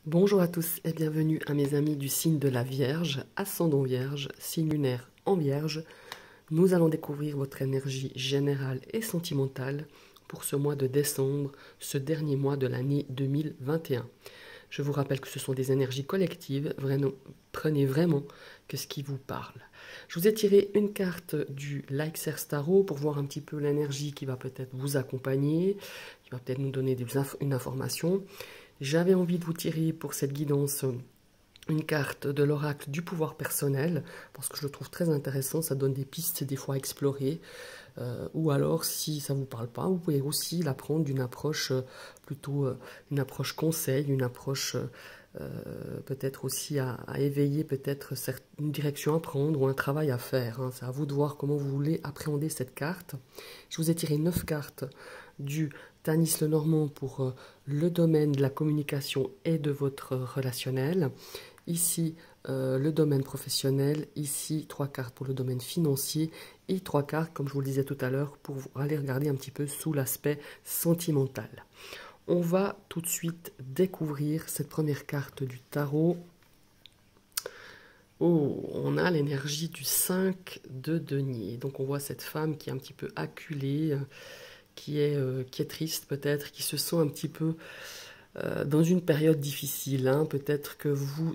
Bonjour à tous et bienvenue à mes amis du signe de la Vierge, ascendant Vierge, signe lunaire en Vierge. Nous allons découvrir votre énergie générale et sentimentale pour ce mois de décembre, ce dernier mois de l'année 2021. Je vous rappelle que ce sont des énergies collectives, prenez vraiment que ce qui vous parle. Je vous ai tiré une carte du Leixer Tarot pour voir un petit peu l'énergie qui va peut-être vous accompagner, qui va peut-être nous donner une information. J'avais envie de vous tirer pour cette guidance une carte de l'oracle du pouvoir personnel, parce que je le trouve très intéressant, ça donne des pistes des fois à explorer, ou alors si ça ne vous parle pas, vous pouvez aussi la prendre d'une approche plutôt une approche conseil, une approche peut-être aussi à éveiller peut-être une direction à prendre ou un travail à faire. Hein. C'est à vous de voir comment vous voulez appréhender cette carte. Je vous ai tiré 9 cartes du Tanis Lenormand pour le domaine de la communication et de votre relationnel. Ici, le domaine professionnel. Ici, 3 cartes pour le domaine financier. Et 3 cartes, comme je vous le disais tout à l'heure, pour aller regarder un petit peu sous l'aspect sentimental. On va tout de suite découvrir cette première carte du tarot. Oh, on a l'énergie du 5 de denier. Donc on voit cette femme qui est un petit peu acculée, qui est triste peut-être, qui se sent un petit peu dans une période difficile. Hein. Peut-être que vous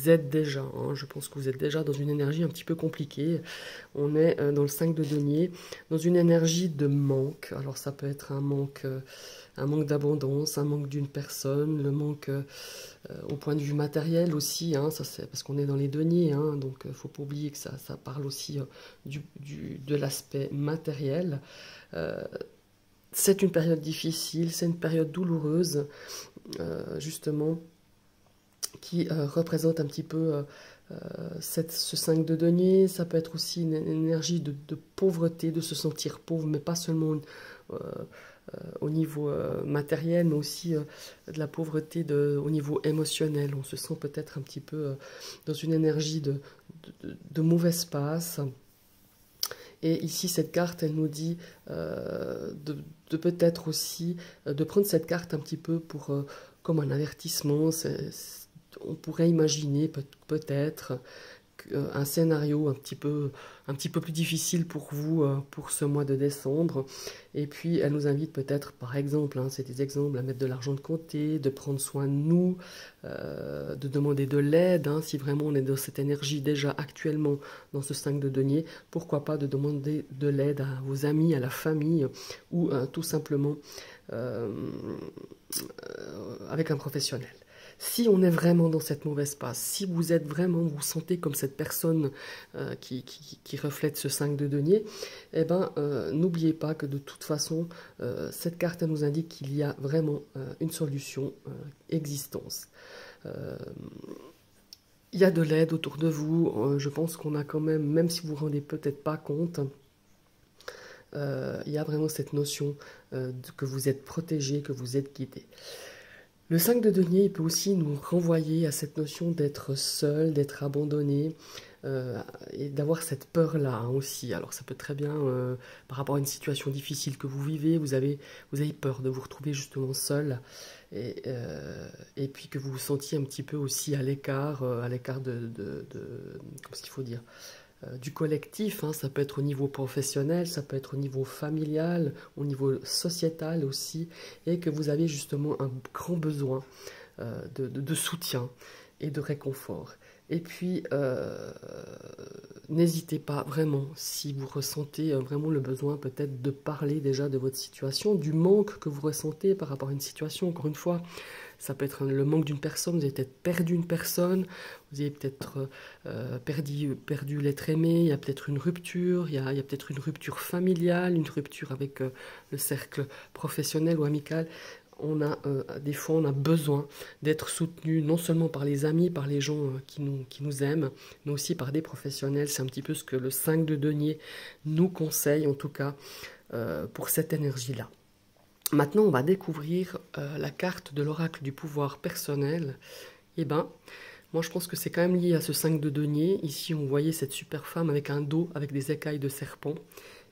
êtes déjà, hein, je pense que vous êtes déjà dans une énergie un petit peu compliquée. On est dans le 5 de denier, dans une énergie de manque. Alors ça peut être un manque d'abondance, un manque d'une personne, le manque au point de vue matériel aussi, hein, ça c'est parce qu'on est dans les deniers, hein, donc il ne faut pas oublier que ça parle aussi de l'aspect matériel. C'est une période difficile, c'est une période douloureuse, justement, qui représente un petit peu ce 5 de denier. Ça peut être aussi une énergie de pauvreté, de se sentir pauvre, mais pas seulement au niveau matériel, mais aussi de la pauvreté au niveau émotionnel. On se sent peut-être un petit peu dans une énergie de mauvaise passe. Et ici, cette carte, elle nous dit de peut-être aussi de prendre cette carte un petit peu comme un avertissement. On pourrait imaginer peut-être un scénario un petit peu plus difficile pour vous pour ce mois de décembre. Et puis, elle nous invite peut-être, par exemple, hein, c'est des exemples, à mettre de l'argent de côté, de prendre soin de nous, de demander de l'aide. Hein, si vraiment on est dans cette énergie déjà actuellement dans ce 5 de denier, pourquoi pas de demander de l'aide à vos amis, à la famille, ou tout simplement avec un professionnel. Si on est vraiment dans cette mauvaise passe, si vous êtes vraiment, vous sentez comme cette personne qui reflète ce 5 de denier, eh ben, n'oubliez pas que de toute façon, cette carte elle nous indique qu'il y a vraiment une solution existence. Il y a de l'aide autour de vous, je pense qu'on a quand même si vous ne vous rendez peut-être pas compte, il y a vraiment cette notion que vous êtes protégé, que vous êtes guidé. Le 5 de denier il peut aussi nous renvoyer à cette notion d'être seul, d'être abandonné, et d'avoir cette peur-là hein, aussi. Alors ça peut très bien, par rapport à une situation difficile que vous vivez, vous avez peur de vous retrouver justement seul, et puis que vous vous sentiez un petit peu aussi à l'écart comment est-ce qu'il faut dire, du collectif, hein, ça peut être au niveau professionnel, ça peut être au niveau familial, au niveau sociétal aussi, et que vous avez justement un grand besoin de soutien et de réconfort. Et puis, n'hésitez pas vraiment, si vous ressentez vraiment le besoin peut-être de parler déjà de votre situation, du manque que vous ressentez par rapport à une situation, encore une fois, ça peut être le manque d'une personne, vous avez peut-être perdu une personne, vous avez peut-être perdu l'être aimé, il y a peut-être une rupture, il y a peut-être une rupture familiale, une rupture avec le cercle professionnel ou amical. Des fois, on a besoin d'être soutenu non seulement par les amis, par les gens qui nous aiment, mais aussi par des professionnels. C'est un petit peu ce que le 5 de denier nous conseille, en tout cas, pour cette énergie-là. Maintenant, on va découvrir la carte de l'oracle du pouvoir personnel. Eh ben, moi je pense que c'est quand même lié à ce 5 de denier. Ici, on voyait cette super femme avec un dos, avec des écailles de serpent.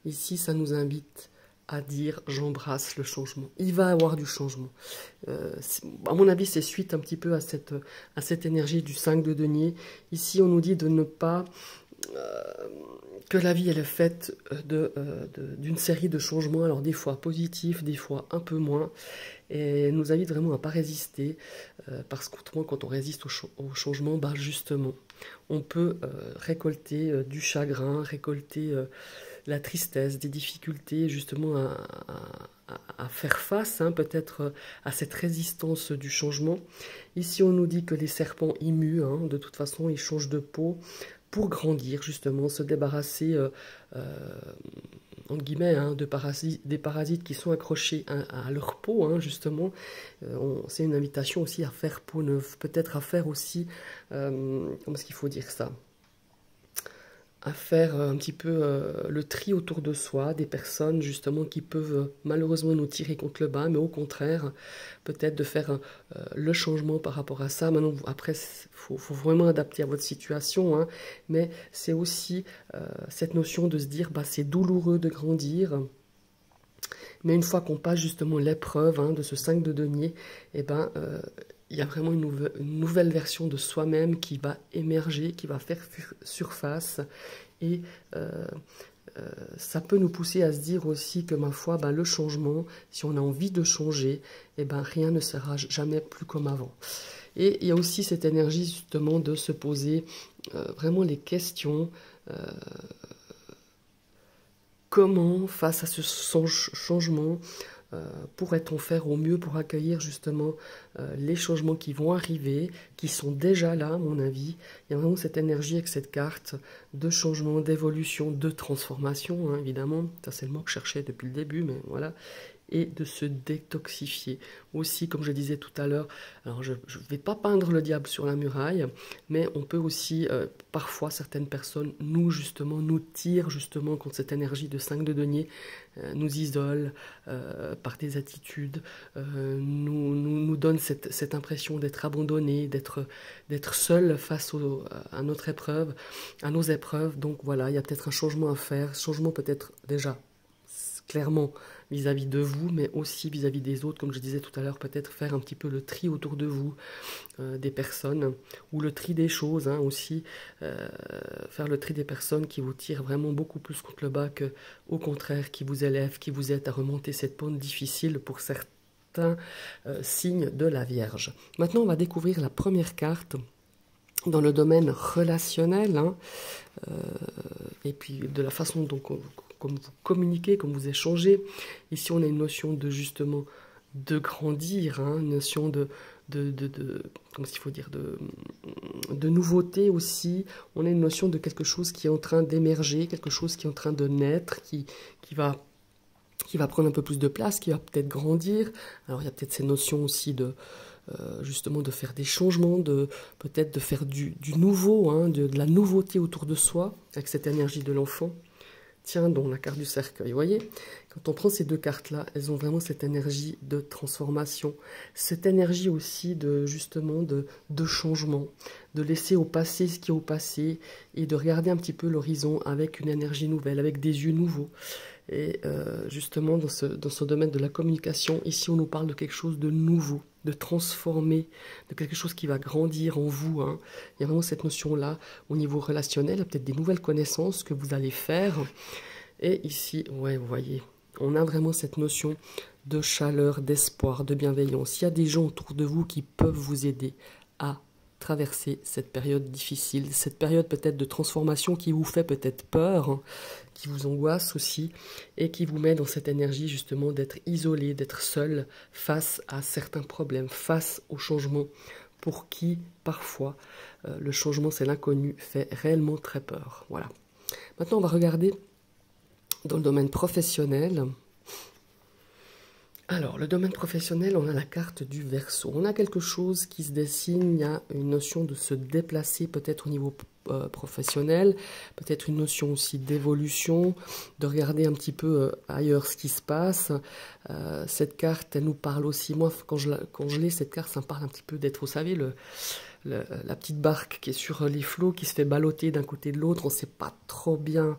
Ici, ça nous invite à dire j'embrasse le changement. Il va y avoir du changement. À mon avis, c'est suite un petit peu à cette énergie du 5 de denier. Ici, on nous dit de ne pas... que la vie elle est faite d'une série de changements, alors des fois positifs, des fois un peu moins, et elle nous invite vraiment à ne pas résister, parce qu'autrement quand on résiste au changement, bah justement, on peut récolter du chagrin, récolter la tristesse, des difficultés justement à faire face, hein, peut-être à cette résistance du changement. Ici on nous dit que les serpents ils muent, hein, de toute façon ils changent de peau, pour grandir, justement, se débarrasser, entre guillemets, hein, des parasites qui sont accrochés à leur peau, hein, justement. C'est une invitation aussi à faire peau neuve, peut-être à faire aussi, comment est-ce qu'il faut dire ça? À faire un petit peu le tri autour de soi, des personnes justement qui peuvent malheureusement nous tirer contre le bas, mais au contraire, peut-être de faire le changement par rapport à ça. Maintenant, après, faut vraiment adapter à votre situation, hein, mais c'est aussi cette notion de se dire, bah, c'est douloureux de grandir, mais une fois qu'on passe justement l'épreuve, hein, de ce 5 de denier, eh ben, il y a vraiment une nouvelle version de soi-même qui va émerger, qui va faire surface. Et ça peut nous pousser à se dire aussi que, ma foi, ben, le changement, si on a envie de changer, eh ben, rien ne sera jamais plus comme avant. Et il y a aussi cette énergie justement de se poser vraiment les questions. Comment, face à ce changement, pourrait-on faire au mieux pour accueillir justement les changements qui vont arriver, qui sont déjà là, à mon avis. Il y a vraiment cette énergie avec cette carte de changement, d'évolution, de transformation, hein, évidemment. Ça, c'est le mot que je cherchais depuis le début, mais voilà. Et de se détoxifier. Aussi, comme je disais tout à l'heure, alors je ne vais pas peindre le diable sur la muraille, mais on peut aussi, parfois, certaines personnes nous tirent justement contre cette énergie de 5 de denier, nous isolent par des attitudes, nous donnent cette impression d'être abandonné, d'être seul face à notre épreuve, à nos épreuves. Donc voilà, il y a peut-être un changement à faire, changement peut-être déjà clairement vis-à-vis de vous, mais aussi vis-à-vis des autres, comme je disais tout à l'heure, peut-être faire un petit peu le tri autour de vous, des personnes, ou le tri des choses, hein, aussi, faire le tri des personnes qui vous tirent vraiment beaucoup plus contre le bas que, au contraire, qui vous élèvent, qui vous aident à remonter cette pente difficile pour certains signes de la Vierge. Maintenant, on va découvrir la première carte dans le domaine relationnel, hein, et puis de la façon dont comme vous communiquez, comme vous échangez. Ici, on a une notion de justement de grandir, hein, une notion comment il faut dire, de nouveauté aussi. On a une notion de quelque chose qui est en train d'émerger, quelque chose qui est en train de naître, qui va prendre un peu plus de place, qui va peut-être grandir. Alors, il y a peut-être ces notions aussi justement de faire des changements, peut-être de faire du nouveau, hein, de la nouveauté autour de soi, avec cette énergie de l'enfant. Tiens donc, la carte du cercueil, vous voyez, quand on prend ces deux cartes-là, elles ont vraiment cette énergie de transformation, cette énergie aussi justement de changement, de laisser au passé ce qui est au passé et de regarder un petit peu l'horizon avec une énergie nouvelle, avec des yeux nouveaux. Et justement, dans ce domaine de la communication, ici on nous parle de quelque chose de nouveau, de transformé, de quelque chose qui va grandir en vous, hein. Il y a vraiment cette notion-là au niveau relationnel, il y a peut-être des nouvelles connaissances que vous allez faire. Et ici, ouais, vous voyez, on a vraiment cette notion de chaleur, d'espoir, de bienveillance. Il y a des gens autour de vous qui peuvent vous aider à traverser cette période difficile, cette période peut-être de transformation qui vous fait peut-être peur, hein, qui vous angoisse aussi, et qui vous met dans cette énergie justement d'être isolé, d'être seul face à certains problèmes, face au changement, pour qui parfois le changement, c'est l'inconnu, fait réellement très peur. Voilà. Maintenant, on va regarder dans le domaine professionnel. Alors, le domaine professionnel, on a la carte du Verseau. On a quelque chose qui se dessine, il y a une notion de se déplacer peut-être au niveau professionnel, peut-être une notion aussi d'évolution, de regarder un petit peu ailleurs ce qui se passe. Cette carte, elle nous parle aussi, moi quand je lis cette carte, ça me parle un petit peu d'être, vous savez, la petite barque qui est sur les flots, qui se fait balloter d'un côté de l'autre, on ne sait pas trop bien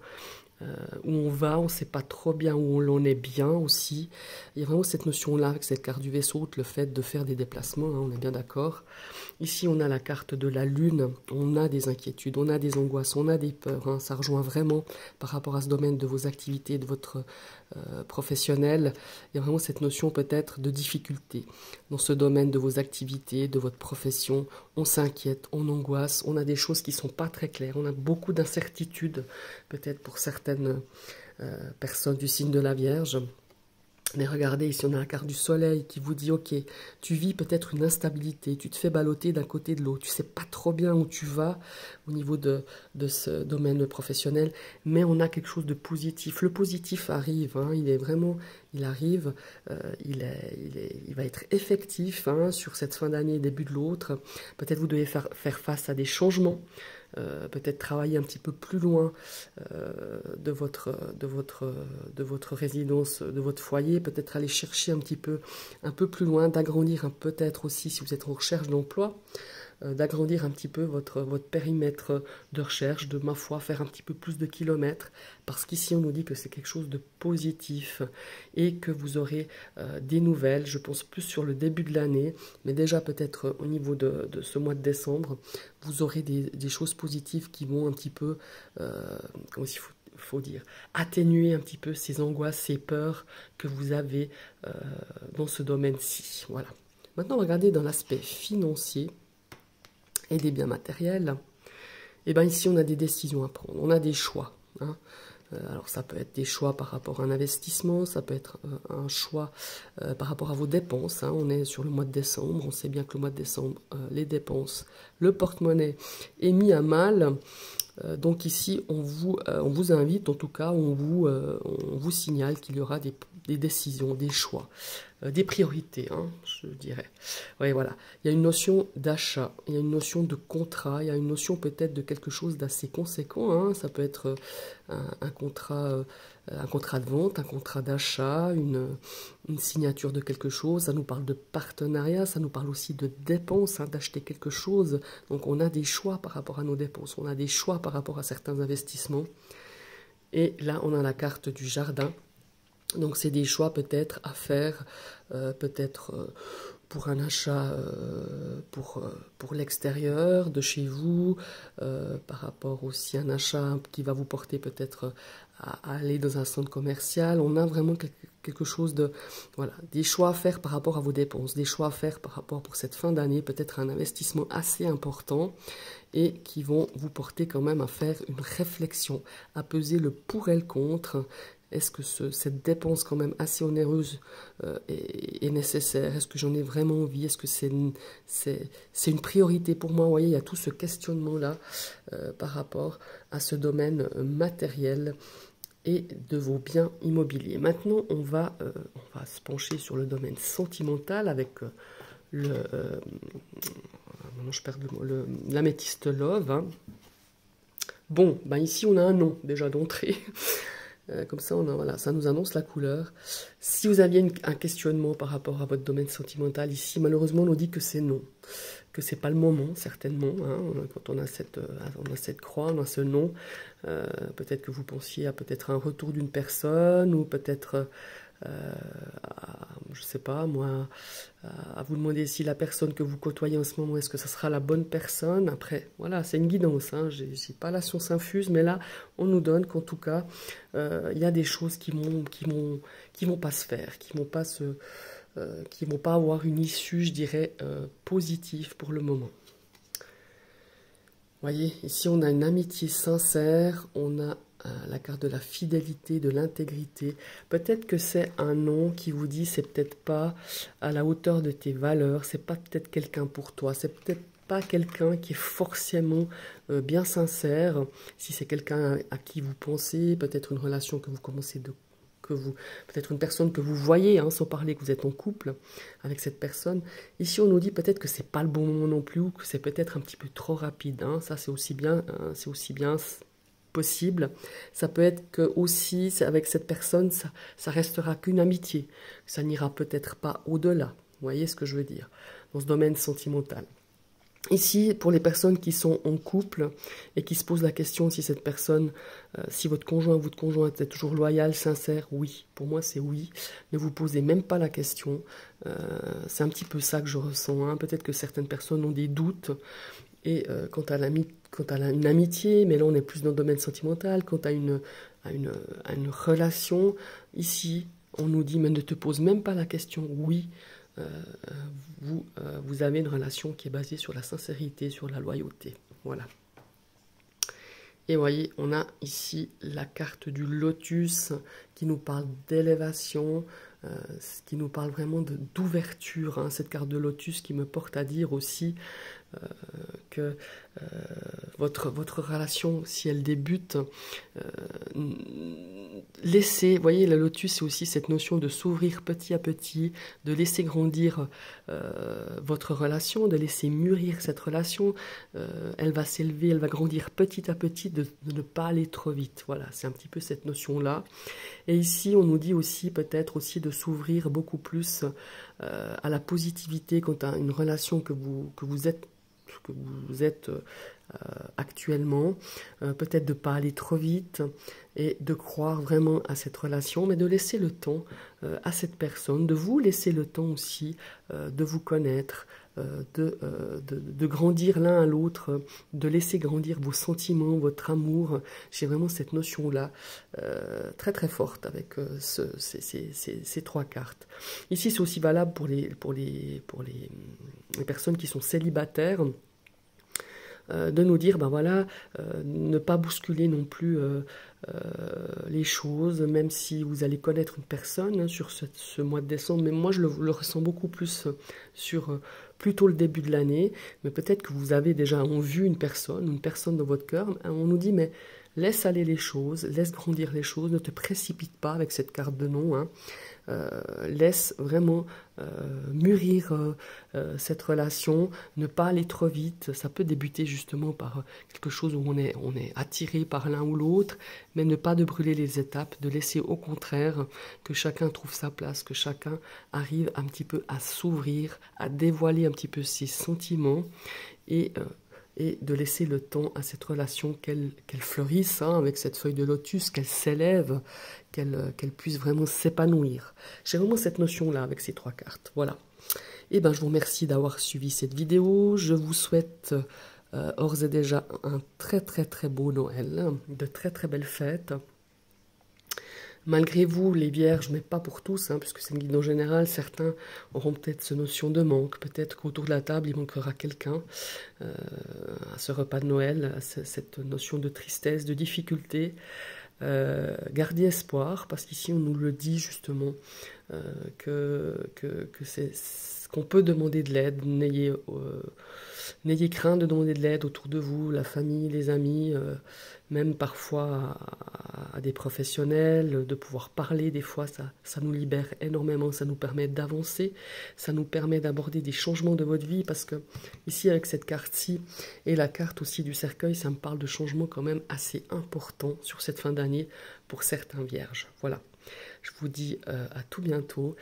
où on va, on ne sait pas trop bien où l'on est bien aussi. Il y a vraiment cette notion-là avec cette carte du vaisseau, le fait de faire des déplacements, hein, on est bien d'accord. Ici, on a la carte de la lune, on a des inquiétudes, on a des angoisses, on a des peurs. Hein, ça rejoint vraiment par rapport à ce domaine de vos activités, de votre professionnel. Il y a vraiment cette notion peut-être de difficulté dans ce domaine de vos activités, de votre profession. On s'inquiète, on angoisse, on a des choses qui ne sont pas très claires, on a beaucoup d'incertitudes, peut-être pour certaines personnes du signe de la Vierge. Mais regardez, ici on a la carte du soleil qui vous dit, ok, tu vis peut-être une instabilité, tu te fais balloter d'un côté de l'autre, tu sais pas trop bien où tu vas au niveau de ce domaine professionnel, mais on a quelque chose de positif. Le positif arrive, hein, il arrive, il va être effectif hein, sur cette fin d'année, début de l'autre. Peut-être vous devez faire face à des changements. Peut-être travailler un petit peu plus loin de votre résidence, de votre foyer, peut-être aller chercher un peu plus loin, d'agrandir peut-être aussi si vous êtes en recherche d'emploi, d'agrandir un petit peu votre périmètre de recherche, de ma foi, faire un petit peu plus de kilomètres, parce qu'ici on nous dit que c'est quelque chose de positif et que vous aurez des nouvelles, je pense plus sur le début de l'année, mais déjà peut-être au niveau de ce mois de décembre, vous aurez des choses positives qui vont un petit peu, comment il faut dire, atténuer un petit peu ces angoisses, ces peurs que vous avez dans ce domaine-ci. Voilà. Maintenant, regardez dans l'aspect financier et des biens matériels. Et bien ici, on a des décisions à prendre, on a des choix. Hein. Alors ça peut être des choix par rapport à un investissement, ça peut être un choix par rapport à vos dépenses. Hein. On est sur le mois de décembre, on sait bien que le mois de décembre, les dépenses, le porte-monnaie est mis à mal. Donc ici, on vous invite, en tout cas, on vous signale qu'il y aura des décisions, des choix, des priorités, hein, je dirais. Oui, voilà. Il y a une notion d'achat, il y a une notion de contrat, il y a une notion peut-être de quelque chose d'assez conséquent. Hein. Ça peut être un contrat de vente, un contrat d'achat, une signature de quelque chose. Ça nous parle de partenariat, ça nous parle aussi de dépenses, hein, d'acheter quelque chose. Donc on a des choix par rapport à nos dépenses, on a des choix par rapport à certains investissements. Et là, on a la carte du jardin. Donc c'est des choix peut-être à faire, peut-être pour un achat pour l'extérieur de chez vous, par rapport aussi à un achat qui va vous porter peut-être à aller dans un centre commercial. On a vraiment quelque chose de, voilà, des choix à faire par rapport à vos dépenses, des choix à faire par rapport pour cette fin d'année, peut-être un investissement assez important et qui vont vous porter quand même à faire une réflexion, à peser le pour et le contre. Est-ce que cette dépense quand même assez onéreuse est nécessaire? Est-ce que j'en ai vraiment envie? Est-ce que c'est une priorité pour moi? Vous voyez, il y a tout ce questionnement-là par rapport à ce domaine matériel et de vos biens immobiliers. Maintenant, on va se pencher sur le domaine sentimental avec maintenant je perds le mot, l'améthyste love. Hein. Bon, ben ici on a un nom déjà d'entrée. Comme ça, voilà, ça nous annonce la couleur. Si vous aviez un questionnement par rapport à votre domaine sentimental, ici, malheureusement, on nous dit que c'est non. Que c'est pas le moment, certainement. Hein, quand on a cette croix, on a ce nom. Peut-être que vous pensiez à peut-être un retour d'une personne, ou peut-être, je sais pas, moi, à vous demander si la personne que vous côtoyez en ce moment, est-ce que ça sera la bonne personne. Après, voilà, c'est une guidance. Hein, j'ai pas la science infuse, mais là, on nous donne qu'en tout cas, il y a des choses qui vont pas se faire, qui vont pas avoir une issue, je dirais, positive pour le moment. Vous voyez, ici on a une amitié sincère, on a la carte de la fidélité, de l'intégrité. Peut-être que c'est un nom qui vous dit c'est peut-être pas à la hauteur de tes valeurs, c'est pas peut-être quelqu'un pour toi, c'est peut-être pas quelqu'un qui est forcément bien sincère. Si c'est quelqu'un à qui vous pensez, peut-être une relation que vous commencez peut-être une personne que vous voyez, hein, sans parler que vous êtes en couple avec cette personne. Ici, on nous dit peut-être que c'est pas le bon moment non plus, ou que c'est peut-être un petit peu trop rapide. Hein. Ça, c'est aussi bien possible. Ça peut être que aussi, avec cette personne, ça restera qu'une amitié. Ça n'ira peut-être pas au-delà. Vous voyez ce que je veux dire dans ce domaine sentimental. Ici, pour les personnes qui sont en couple et qui se posent la question si cette personne, si votre conjoint ou votre conjointe est toujours loyal, sincère, oui. Pour moi, c'est oui. Ne vous posez même pas la question. C'est un petit peu ça que je ressens, hein. Peut-être que certaines personnes ont des doutes. Et quant à une amitié, mais là on est plus dans le domaine sentimental, quant à une relation, ici on nous dit mais ne te pose même pas la question, oui, vous avez une relation qui est basée sur la sincérité, sur la loyauté, voilà. Et vous voyez, on a ici la carte du lotus qui nous parle d'élévation, qui nous parle vraiment d'ouverture, hein, cette carte de lotus qui me porte à dire aussi que votre relation, si elle débute, laissez, vous voyez, la lotus, c'est aussi cette notion de s'ouvrir petit à petit, de laisser grandir votre relation, de laisser mûrir cette relation. Elle va s'élever, elle va grandir petit à petit, de ne pas aller trop vite. Voilà, c'est un petit peu cette notion-là. Et ici, on nous dit aussi peut-être aussi de s'ouvrir beaucoup plus à la positivité quant à une relation que vous êtes actuellement, peut-être de ne pas aller trop vite et de croire vraiment à cette relation, mais de laisser le temps à cette personne, de vous laisser le temps aussi de vous connaître, de grandir l'un à l'autre, de laisser grandir vos sentiments, votre amour. J'ai vraiment cette notion-là très très forte avec ces trois cartes. Ici, c'est aussi valable pour les personnes qui sont célibataires, de nous dire, ben voilà, ne pas bousculer non plus les choses, même si vous allez connaître une personne hein, sur ce mois de décembre, mais moi je le ressens beaucoup plus sur plutôt le début de l'année, mais peut-être que vous avez déjà en vue une personne dans votre cœur, on nous dit, mais laisse aller les choses, laisse grandir les choses, ne te précipite pas avec cette carte de non, hein. Laisse vraiment mûrir cette relation, ne pas aller trop vite. Ça peut débuter justement par quelque chose où on est attiré par l'un ou l'autre, mais ne pas de brûler les étapes, de laisser au contraire que chacun trouve sa place, que chacun arrive un petit peu à s'ouvrir, à dévoiler un petit peu ses sentiments et de laisser le temps à cette relation qu'elle fleurisse hein, avec cette feuille de lotus, qu'elle s'élève, qu'elle puisse vraiment s'épanouir. J'ai vraiment cette notion-là avec ces trois cartes. Voilà. Et ben, je vous remercie d'avoir suivi cette vidéo. Je vous souhaite d'ores et déjà un très très très beau Noël, de très très belles fêtes. Malgré vous, les vierges, mais pas pour tous, hein, puisque c'est une guide en général, certains auront peut-être cette notion de manque, peut-être qu'autour de la table, il manquera quelqu'un à ce repas de Noël, à cette notion de tristesse, de difficulté. Gardez espoir, parce qu'ici on nous le dit justement, qu'on peut demander de l'aide, n'ayez crainte de demander de l'aide autour de vous, la famille, les amis, même parfois à des professionnels, de pouvoir parler, des fois ça nous libère énormément, ça nous permet d'avancer, ça nous permet d'aborder des changements de votre vie, parce que ici avec cette carte-ci, et la carte aussi du cercueil, ça me parle de changements quand même assez importants sur cette fin d'année pour certains vierges. Voilà, je vous dis à tout bientôt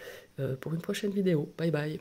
pour une prochaine vidéo. Bye bye.